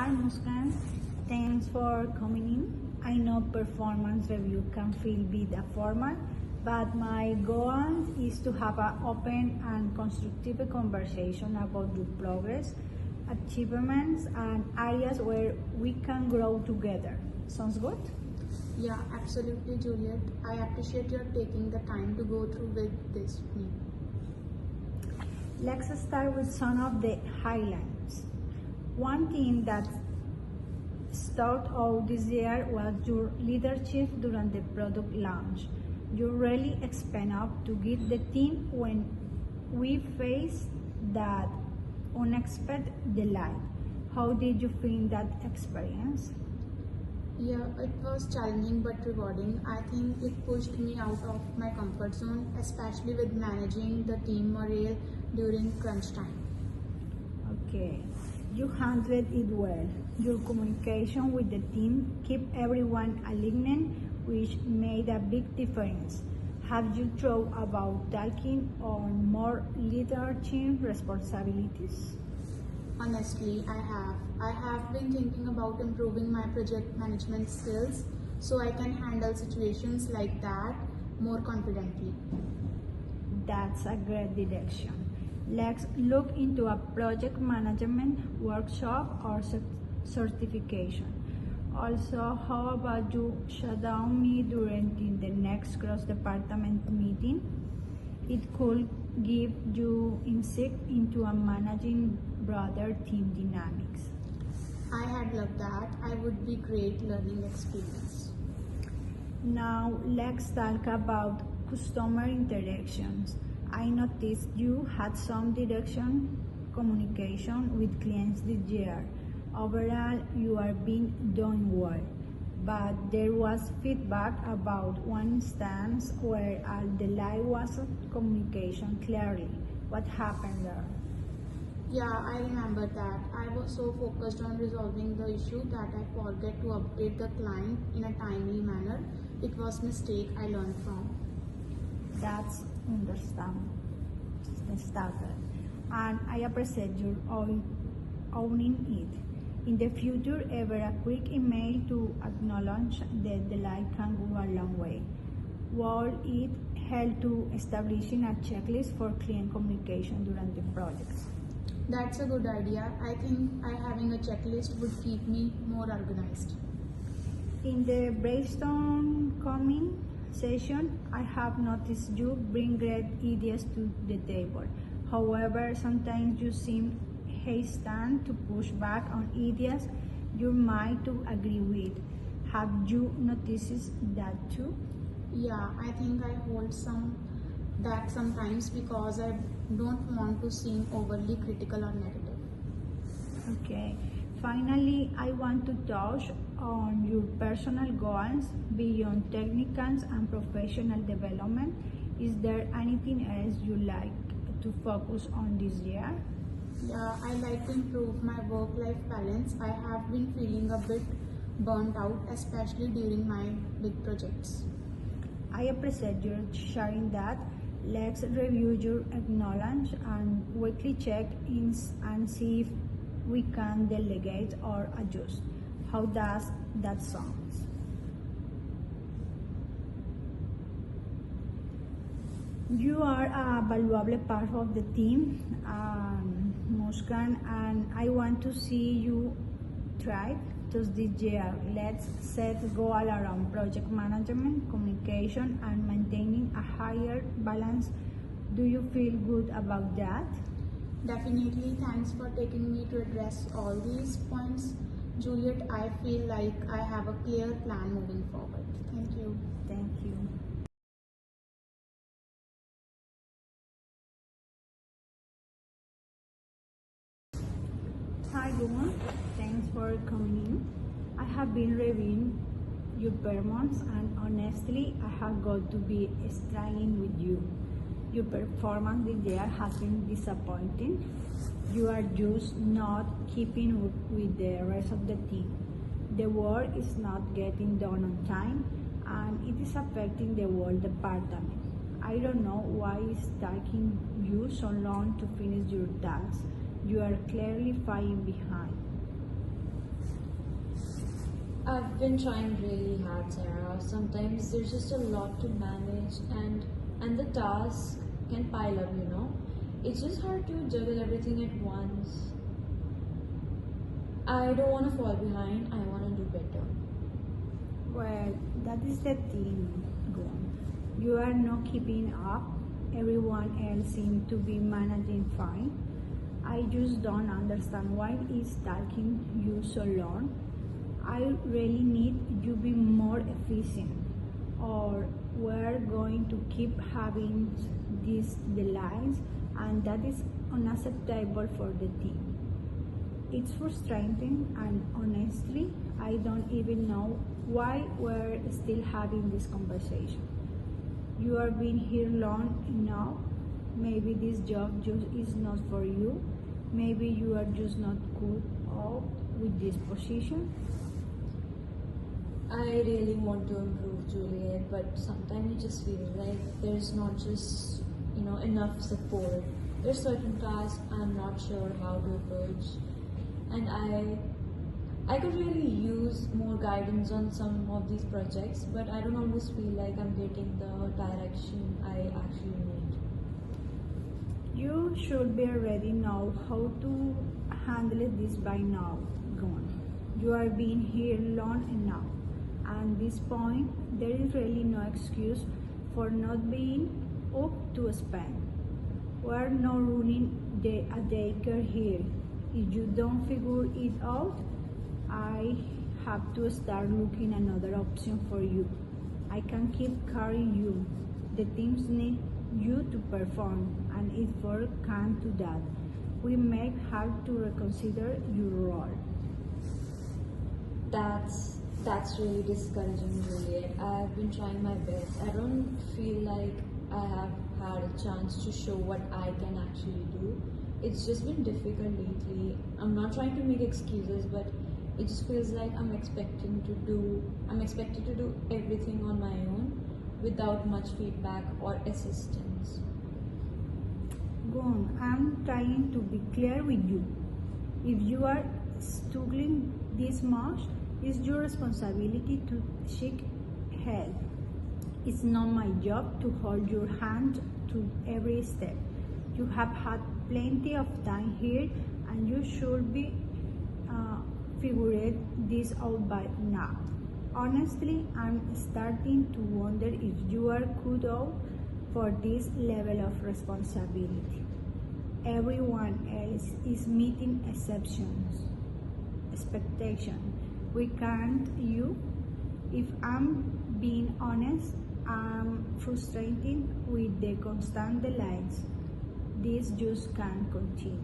Hi Muskan, thanks for coming in. I know performance review can feel bit formal, but my goal is to have an open and constructive conversation about your progress, achievements, and areas where we can grow together. Sounds good? Yeah, absolutely, Juliet. I appreciate your taking the time to go through with this with me. Let's start with some of the highlights. One thing that stood out this year was your leadership during the product launch. You really expand up to give the team when we faced that unexpected delay. How did you feel that experience? Yeah, it was challenging but rewarding. I think it pushed me out of my comfort zone, especially with managing the team morale during crunch time. Okay, you handled it well. Your communication with the team kept everyone aligned, which made a big difference. Have you thought about taking on more leadership responsibilities? Honestly, I have. I have been thinking about improving my project management skills so I can handle situations like that more confidently. That's a great direction. Let's look into a project management workshop or certification. Also, how about you shadow me during the next cross-department meeting? It could give you insight into a managing broader team dynamics. I had loved that. I would be great learning experience. Now let's talk about customer interactions. I noticed you had some direction communication with clients this year. Overall, you are being doing well, but there was feedback about one instance where a delay wasn't communication clearly. What happened there? Yeah, I remember that. I was so focused on resolving the issue that I forget to update the client in a timely manner. It was mistake I learned from. That's understandable, and I appreciate your owning it. In the future, ever a quick email to acknowledge the delay can go a long way. Will it help to establishing a checklist for client communication during the projects? That's a good idea. I think having a checklist would keep me more organized. In the brainstorming session, I have noticed you bring great ideas to the table. However, sometimes you seem hesitant to push back on ideas you might to agree with. Have you noticed that too? Yeah, I think I hold some back sometimes because I don't want to seem overly critical or negative. Okay. Finally, I want to touch on your personal goals beyond technicals and professional development. Is there anything else you like to focus on this year? Yeah, I like to improve my work-life balance. I have been feeling a bit burnt out, especially during my big projects. I appreciate your sharing that. Let's review your acknowledge and weekly check-ins and see if we can delegate or adjust. How does that sound? You are a valuable part of the team, Muskan, and I want to see you thrive this year. Let's set goal around project management, communication, and maintaining a higher balance. Do you feel good about that? Definitely, thanks for taking me to address all these points. Juliet, I feel like I have a clear plan moving forward. Thank you. Thank you. Hi, Guma. Thanks for coming in. I have been reviewing your performance, and honestly, I have got to be struggling with you. Your performance this year has been disappointing. You are just not keeping up with the rest of the team. The work is not getting done on time, and it is affecting the whole department. I don't know why it's taking you so long to finish your tasks. You are clearly falling behind. I've been trying really hard, Sarah. Sometimes there's just a lot to manage and the tasks can pile up, you know. It's just hard to juggle everything at once. I don't want to fall behind. I want to do better. Well, that is the thing, Gon. You are not keeping up. Everyone else seems to be managing fine. I just don't understand why it's taking you so long. I really need you to be more efficient, or we're going to keep having these delays, and that is unacceptable for the team. It's frustrating, and honestly, I don't even know why we're still having this conversation. You have been here long enough. Maybe this job just is not for you. Maybe you are just not good out with this position. I really want to improve, Juliet, but sometimes it just feels like there's not just, enough support. There's certain tasks I'm not sure how to approach, and I could really use more guidance on some of these projects, but I don't always feel like I'm getting the direction I actually need. You should be already know how to handle this by now, Gon. You are being here long enough. At this point, there is really no excuse for not being up to spend. We're not running a daycare here. If you don't figure it out, I have to start looking another option for you. I can keep carrying you. The teams need you to perform, and if work can't do that, we may have to reconsider your role. That's really discouraging, Juliet. I've been trying my best. I don't feel like I have had a chance to show what I can actually do. It's just been difficult lately. I'm not trying to make excuses, but it just feels like I'm expected to do everything on my own without much feedback or assistance. Gon, I'm trying to be clear with you. If you are struggling this much, it's your responsibility to seek help. It's not my job to hold your hand to every step. You have had plenty of time here, and you should be figured this out by now. Honestly, I'm starting to wonder if you are cut out for this level of responsibility. Everyone else is meeting expectations. We can't you? If I'm being honest, I'm frustrated with the constant delays. This just can't continue.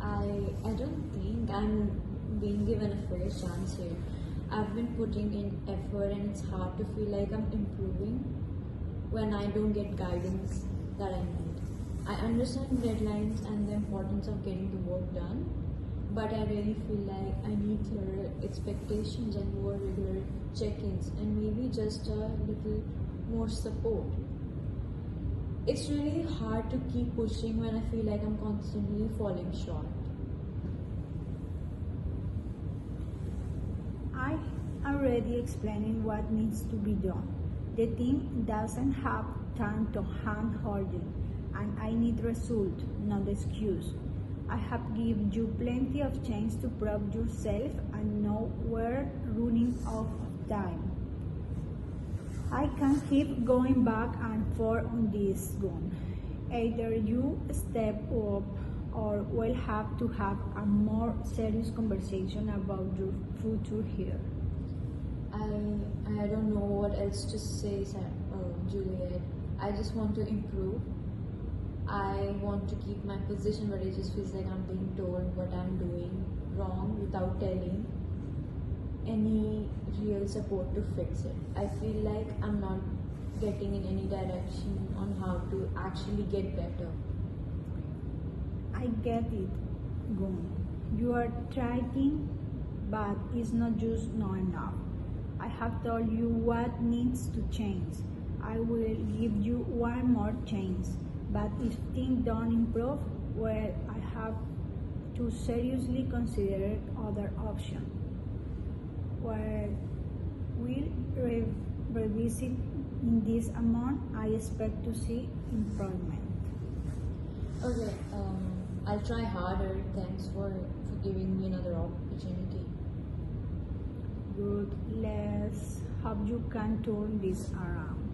I don't think I'm being given a fair chance here. I've been putting in effort and it's hard to feel like I'm improving when I don't get guidance that I need. I understand deadlines and the importance of getting the work done, but I really feel like I need clearer expectations and more regular check-ins and maybe just a little more support. It's really hard to keep pushing when I feel like I'm constantly falling short. I already explaining what needs to be done. The team doesn't have time to hand holding, and I need result, not excuse. I have given you plenty of chance to prove yourself, and now we're running out of time. I can't keep going back and forth on this gun. Either you step up or we'll have to have a more serious conversation about your future here. I don't know what else to say, Juliet. I just want to improve. I want to keep my position, but it just feels like I'm being told what I'm doing wrong without telling any real support to fix it. I feel like I'm not getting in any direction on how to actually get better. I get it, Gun. You are trying, but it's not just not enough. I have told you what needs to change. I will give you one more chance, but if things don't improve, well, I have to seriously consider other options. where we'll revisit in this amount, I expect to see improvement. Okay, I'll try harder. Thanks for giving me another opportunity. Good. Let's hope you can turn this around.